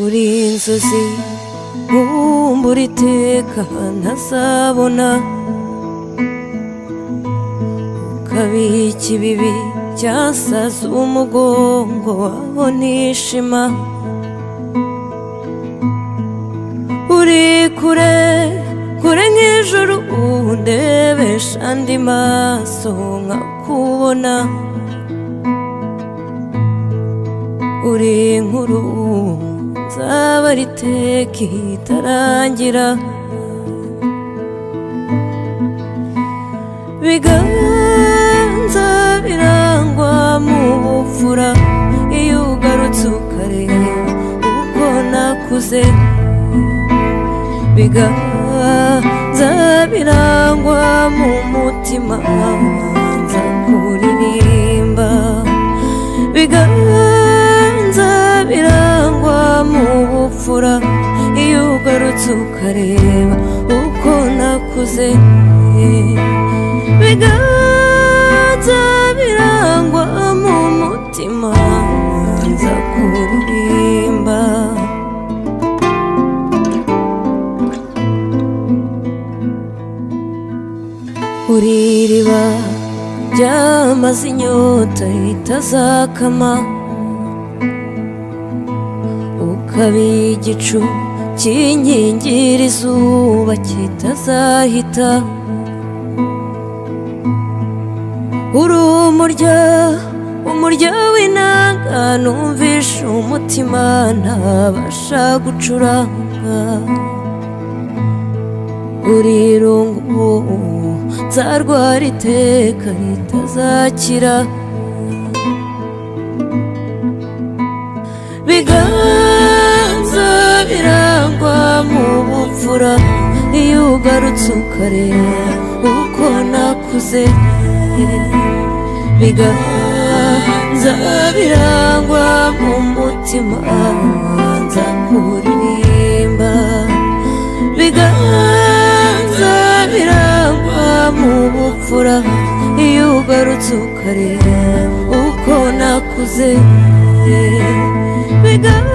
uri inzozi nkumbura iteka ntazabona, ukabika ibibi byasaze umugongo waho nishima. Uri kure kure nk'ijuru undebesha andi maso nkakubona, uri inkuru nzaba riteka itarangira. Biganza birangwa mu bupfura iyo ugarutse ukareba uko nakuze. Biganza birangwa mu mutima nza kuririmba. Biganza birangwa mu bupfura iyo ugarutse ukareba uko nakuze. Biganza birangwa mu mutima nza kuririmba. Uri iriba ryamaze inyota itazakama, ukaba igicu kinkingira izuba kitazahita. Uri umurya w'inanga numvisha umutima ntabasha gucuranga. Uri irungu nzarwara iteka ritazakira. Biganza birangwa mu bupfura iyo ugarutse ukareba uko nakuze. Biganza birangwa mu mutima nza kuririmba. Biganza birangwa mu bupfura iyo ugarutse ukareba uko nakuze. Biganza